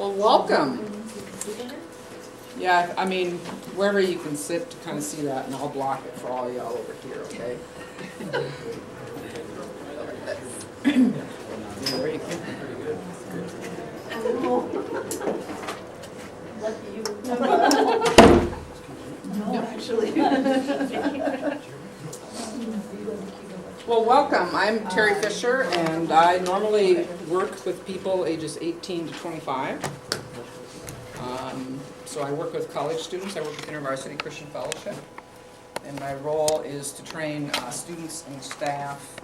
Well, welcome. Yeah, I mean, wherever you can sit to kind of see that, and I'll block it for all y'all over here, okay? There you go. No, actually. Well, welcome. I'm Terry Fisher, and I normally work with people ages 18 to 25. So I work with college students. I work with Intervarsity Christian Fellowship, and my role is to train students and staff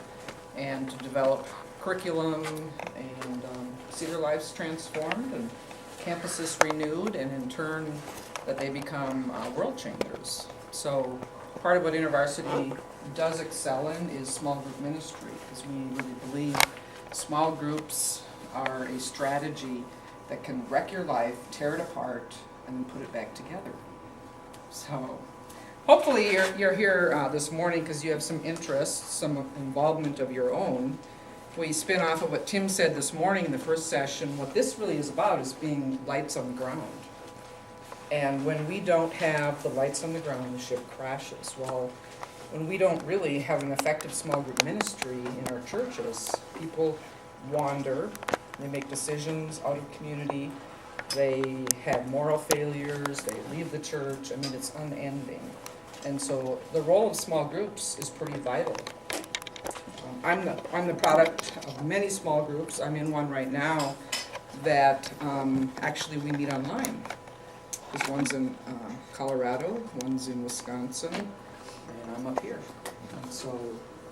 and to develop curriculum and see their lives transformed and campuses renewed, and in turn that they become world changers. So part of what Intervarsity does excel in is small group ministry, because we really believe small groups are a strategy that can wreck your life, tear it apart, and then put it back together. So hopefully you're here this morning because you have some interests, some involvement of your own. We spin off of what Tim said this morning in the first session. What this really is about is being lights on the ground. And when we don't have the lights on the ground, the ship crashes. Well, when we don't really have an effective small group ministry in our churches, people wander, they make decisions out of community, they have moral failures, they leave the church. I mean, it's unending. And so the role of small groups is pretty vital. I'm the product of many small groups. I'm in one right now that actually we meet online. Because one's in Colorado, one's in Wisconsin, and I'm up here. And so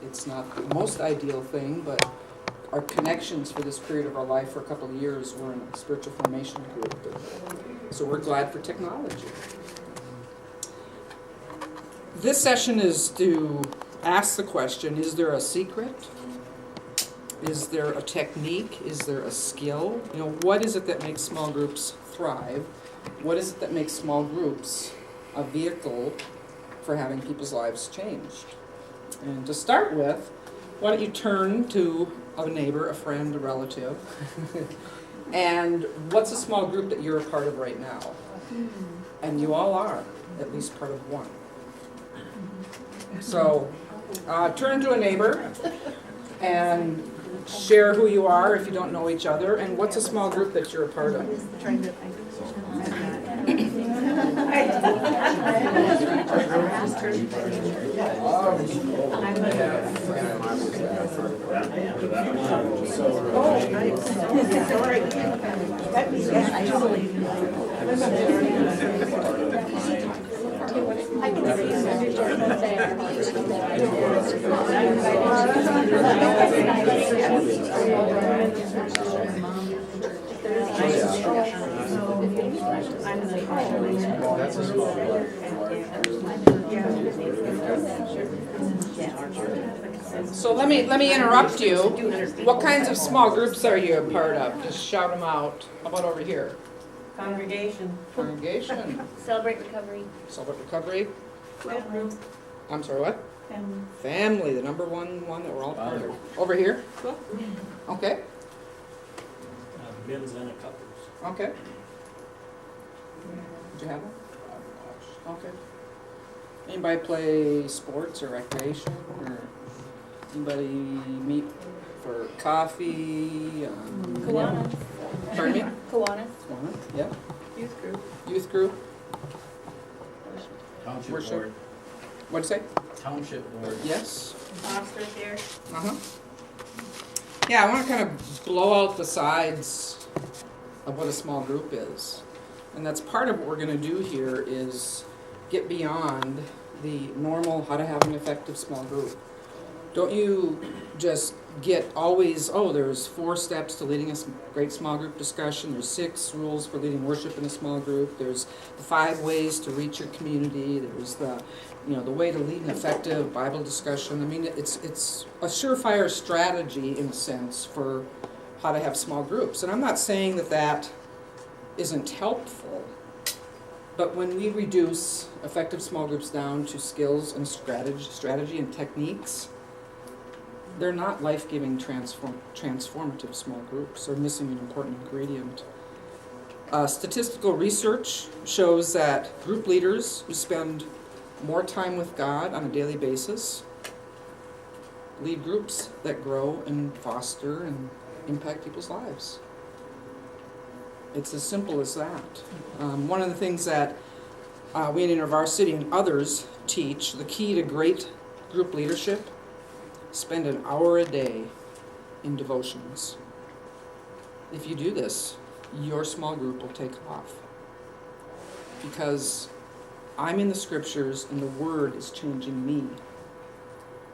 it's not the most ideal thing, but our connections for this period of our life for a couple of years were in a spiritual formation group. So we're glad for technology. This session is to ask the question, is there a secret? Is there a technique? Is there a skill? You know, what is it that makes small groups thrive? What is it that makes small groups a vehicle for having people's lives changed? And to start with, why don't you turn to a neighbor, a friend, a relative, and what's a small group that you're a part of right now? And you all are, at least part of one. So turn to a neighbor and share who you are if you don't know each other, and what's a small group that you're a part of. So let me interrupt you. What kinds of small groups are you a part of? Just shout them out. How about over here? Congregation. Congregation. Celebrate recovery. Celebrate recovery. Family. I'm sorry, what? Family. Family, the number one that we're all part of. Over here? Okay. Men's and a couples. Okay. Did you have one? Okay. Anybody play sports or recreation? Or anybody meet for coffee? Kiwanis. Pardon me? Kiwanis. Kiwanis, yeah. Youth group. Youth group. Township Worship. board. What'd you say? Township board. Yes. Officers here. Uh-huh. Yeah, I want to kind of blow out the sides of what a small group is. And that's part of what we're going to do here is get beyond the normal how to have an effective small group. Don't you just get always, there's 4 steps to leading a great small group discussion. There's 6 rules for leading worship in a small group. There's the 5 ways to reach your community. There's the way to lead an effective Bible discussion. I mean, it's a surefire strategy in a sense for how to have small groups. And I'm not saying that isn't helpful, but when we reduce effective small groups down to skills and strategy and techniques, they're not life-giving transformative small groups. They're missing an important ingredient. Statistical research shows that group leaders who spend more time with God on a daily basis lead groups that grow and foster and impact people's lives. It's as simple as that. One of the things that we in Intervarsity and others teach, the key to great group leadership, spend an hour a day in devotions. If you do this, your small group will take off. Because I'm in the scriptures and the word is changing me.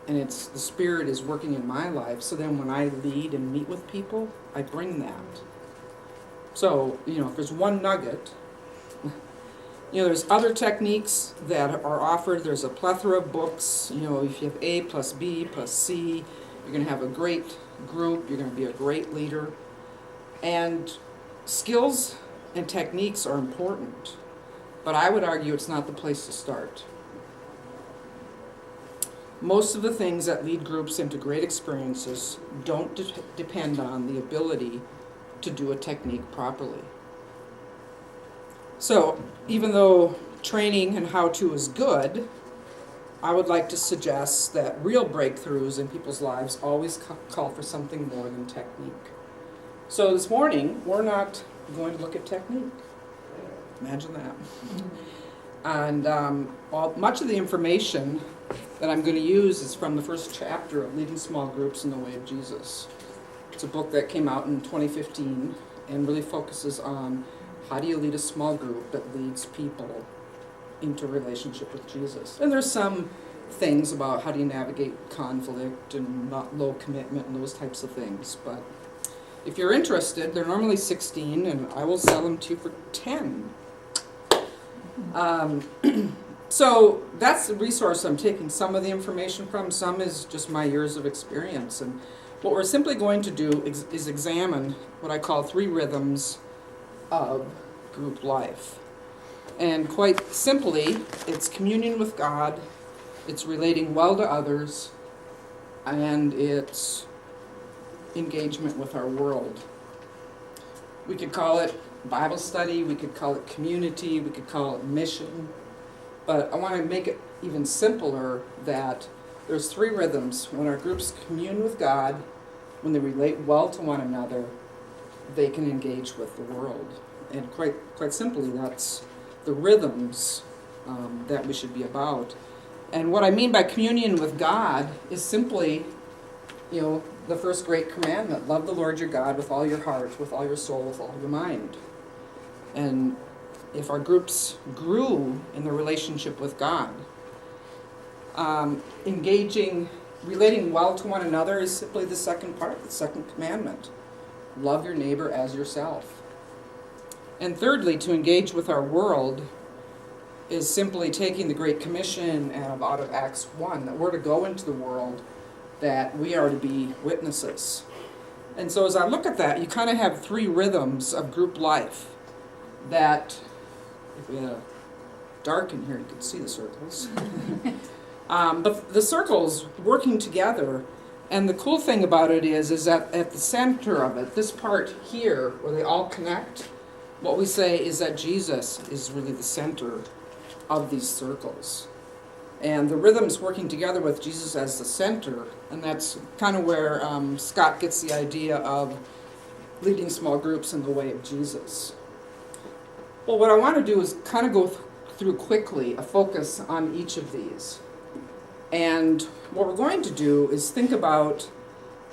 And it's the Spirit is working in my life, so then when I lead and meet with people, I bring that. So, if there's one nugget, there's other techniques that are offered. There's a plethora of books. If you have A plus B plus C, you're going to have a great group. You're going to be a great leader. And skills and techniques are important, but I would argue it's not the place to start. Most of the things that lead groups into great experiences don't depend on the ability to do a technique properly. So, even though training and how-to is good, I would like to suggest that real breakthroughs in people's lives always call for something more than technique. So this morning, we're not going to look at technique. Imagine that. And much of the information that I'm going to use is from the first chapter of Leading Small Groups in the Way of Jesus. It's a book that came out in 2015 and really focuses on how do you lead a small group that leads people into a relationship with Jesus. And there's some things about how do you navigate conflict and not low commitment and those types of things. But if you're interested, they're normally 16 and I will sell them to you for 10. So that's the resource I'm taking some of the information from. Some is just my years of experience. And what we're simply going to do is examine what I call 3 rhythms of group life. And quite simply, it's communion with God, it's relating well to others, and it's engagement with our world. We could call it Bible study, we could call it community, we could call it mission. But I want to make it even simpler that there's 3 rhythms. When our groups commune with God, when they relate well to one another, they can engage with the world. And quite simply, that's the rhythms that we should be about. And what I mean by communion with God is simply, the first great commandment, love the Lord your God with all your heart, with all your soul, with all your mind. And if our groups grew in the relationship with God, relating well to one another is simply the second part, the second commandment. Love your neighbor as yourself. And thirdly, to engage with our world is simply taking the Great Commission out of Acts 1, that we're to go into the world, that we are to be witnesses. And so as I look at that, you kind of have 3 rhythms of group life that, if we had a dark in here, you could see the circles. But the circles working together, and the cool thing about it is that at the center of it, this part here, where they all connect, what we say is that Jesus is really the center of these circles. And the rhythms working together with Jesus as the center, and that's kind of where Scott gets the idea of leading small groups in the way of Jesus. Well, what I want to do is kind of go through quickly a focus on each of these. And what we're going to do is think about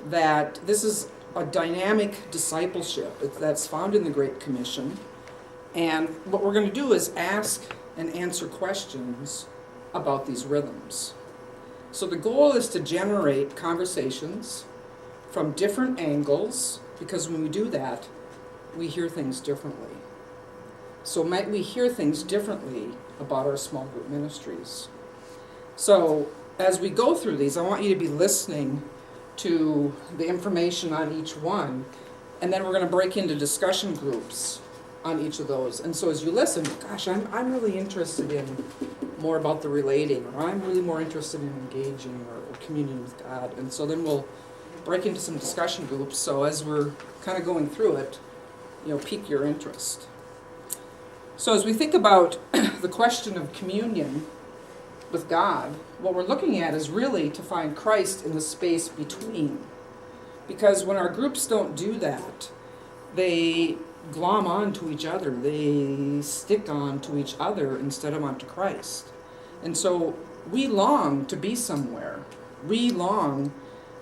that this is a dynamic discipleship that's found in the Great Commission. And what we're going to do is ask and answer questions about these rhythms. So the goal is to generate conversations from different angles, because when we do that, we hear things differently. So might we hear things differently about our small group ministries? So as we go through these, I want you to be listening to the information on each one, and then we're going to break into discussion groups on each of those. And so as you listen, gosh, I'm really interested in more about the relating, or I'm really more interested in engaging or communion with God. And so then we'll break into some discussion groups. So as we're kind of going through it, pique your interest. So as we think about the question of communion with God, what we're looking at is really to find Christ in the space between. Because when our groups don't do that, they glom on to each other. They stick on to each other instead of onto Christ. And so we long to be somewhere. We long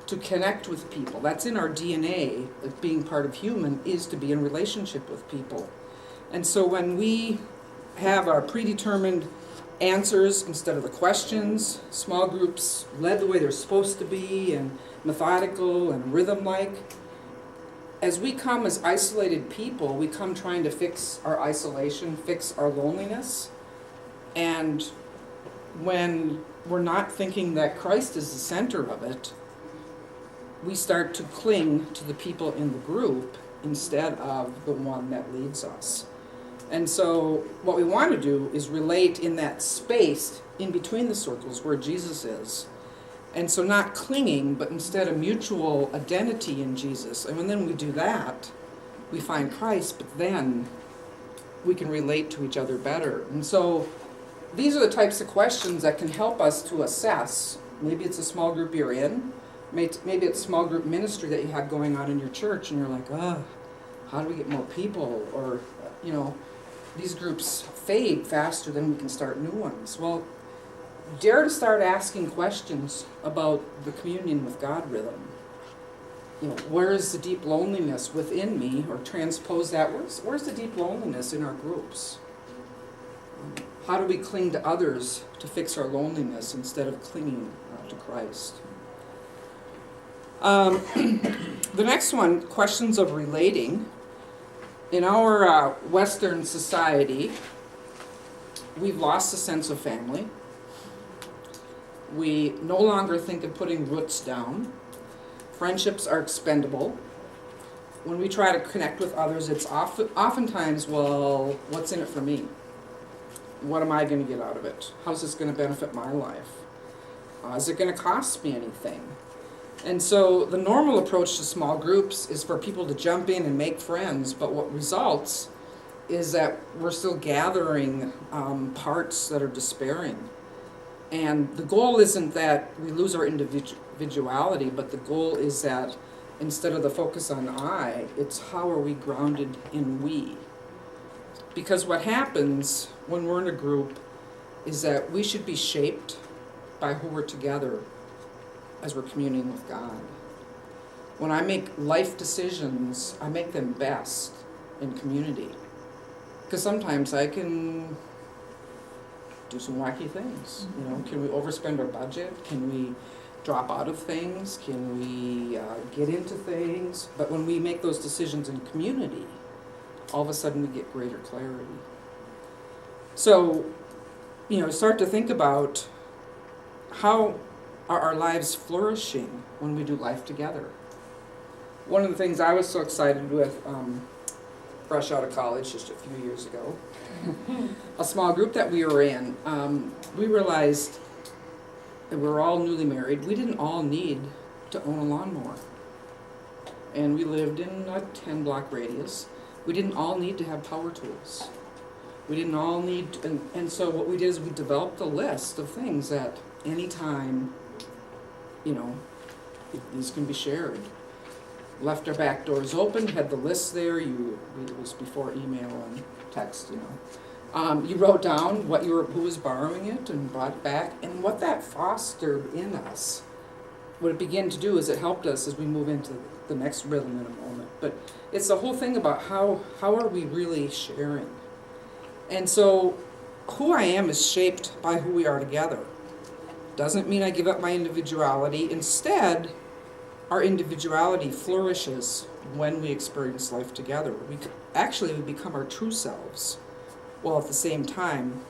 to connect with people. That's in our DNA of being part of human, is to be in relationship with people. And so when we have our predetermined answers instead of the questions, small groups led the way they're supposed to be and methodical and rhythm-like, as we come as isolated people, we come trying to fix our isolation, fix our loneliness. And when we're not thinking that Christ is the center of it, we start to cling to the people in the group instead of the one that leads us. And so what we want to do is relate in that space in between the circles where Jesus is. And so not clinging, but instead a mutual identity in Jesus. And when then we do that, we find Christ, but then we can relate to each other better. And so these are the types of questions that can help us to assess. Maybe it's a small group you're in. Maybe it's small group ministry that you have going on in your church, and you're like, how do we get more people? Or, these groups fade faster than we can start new ones. Well, dare to start asking questions about the communion with God rhythm. Where is the deep loneliness within me? Or transpose that. Where's the deep loneliness in our groups? How do we cling to others to fix our loneliness instead of clinging to Christ? The next one, questions of relating. In our Western society, we've lost the sense of family. We no longer think of putting roots down. Friendships are expendable. When we try to connect with others, it's oftentimes, well, what's in it for me? What am I going to get out of it? How's this going to benefit my life? Is it going to cost me anything? And so the normal approach to small groups is for people to jump in and make friends, but what results is that we're still gathering parts that are despairing. And the goal isn't that we lose our individuality, but the goal is that instead of the focus on I, it's how are we grounded in we. Because what happens when we're in a group is that we should be shaped by who we're together as we're communing with God. When I make life decisions, I make them best in community. Because sometimes I can do some wacky things. Can we overspend our budget? Can we drop out of things? Can we get into things? But when we make those decisions in community, all of a sudden we get greater clarity. So, start to think about how are our lives flourishing when we do life together. One of the things I was so excited with, fresh out of college just a few years ago, a small group that we were in, we realized that we were all newly married. We didn't all need to own a lawnmower. And we lived in a 10-block radius. We didn't all need to have power tools. We didn't all need, and so what we did is we developed a list of things that anytime, these can be shared. Left our back doors open, had the list there. It was before email and text, You wrote down who was borrowing it and brought it back, and what that fostered in us. What it began to do is it helped us as we move into the next rhythm in a moment. But it's the whole thing about how are we really sharing. And so who I am is shaped by who we are together. Doesn't mean I give up my individuality. Instead, our individuality flourishes when we experience life together. We become our true selves, while at the same time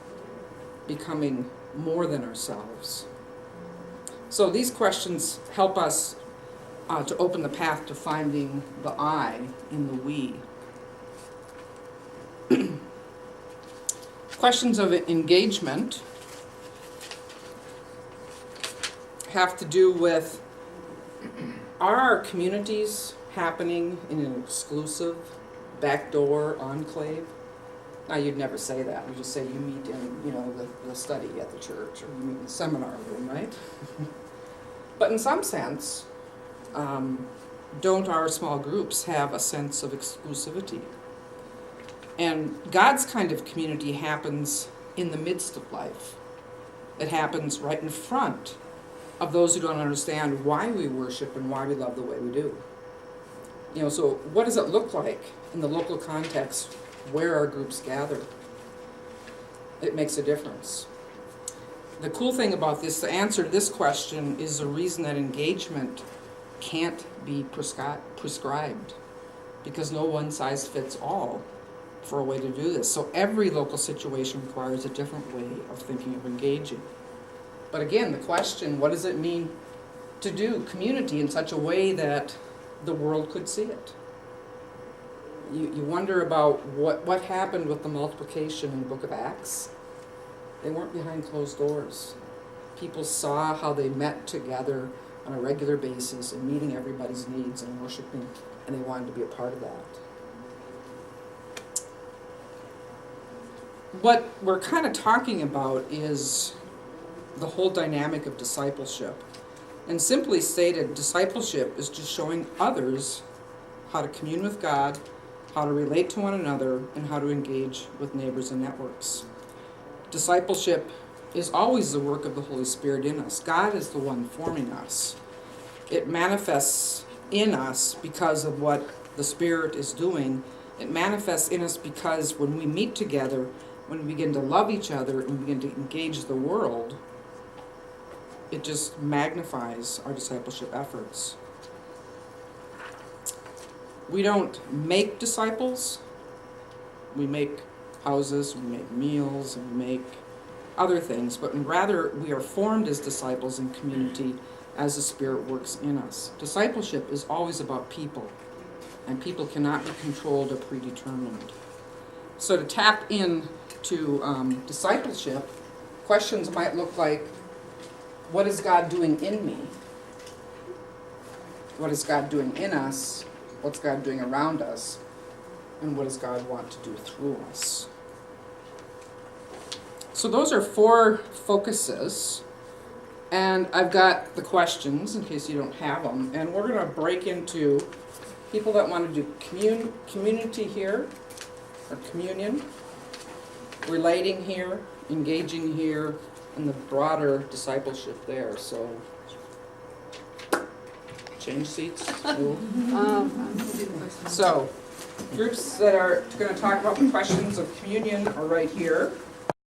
becoming more than ourselves. So these questions help us to open the path to finding the I in the we. Questions of engagement have to do with, are our communities happening in an exclusive backdoor enclave? Now, you'd never say that. You just say you meet in, the study at the church, or you meet in the seminar room, right? But in some sense, don't our small groups have a sense of exclusivity? And God's kind of community happens in the midst of life. It happens right in front of those who don't understand why we worship and why we love the way we do. So what does it look like in the local context where our groups gather? It makes a difference. The cool thing about this, the answer to this question is the reason that engagement can't be prescribed, because no one size fits all for a way to do this. So every local situation requires a different way of thinking of engaging. But again, the question, what does it mean to do community in such a way that the world could see it? You wonder about what happened with the multiplication in the book of Acts. They weren't behind closed doors. People saw how they met together on a regular basis and meeting everybody's needs and worshiping, and they wanted to be a part of that. What we're kind of talking about is the whole dynamic of discipleship. And simply stated, discipleship is just showing others how to commune with God, how to relate to one another, and how to engage with neighbors and networks. Discipleship is always the work of the Holy Spirit in us. God is the one forming us. It manifests in us because of what the Spirit is doing. It manifests in us because when we meet together, when we begin to love each other and begin to engage the world, it just magnifies our discipleship efforts. We don't make disciples. We make houses, we make meals, and we make other things, but rather we are formed as disciples in community as the Spirit works in us. Discipleship is always about people, and people cannot be controlled or predetermined. So to tap into discipleship, questions might look like, what is God doing in me? What is God doing in us? What's God doing around us? And what does God want to do through us? So those are 4 focuses. And I've got the questions in case you don't have them. And we're going to break into people that want to do community here, or communion, relating here, engaging here, and the broader discipleship there. So, change seats. So, groups that are going to talk about the questions of communion are right here.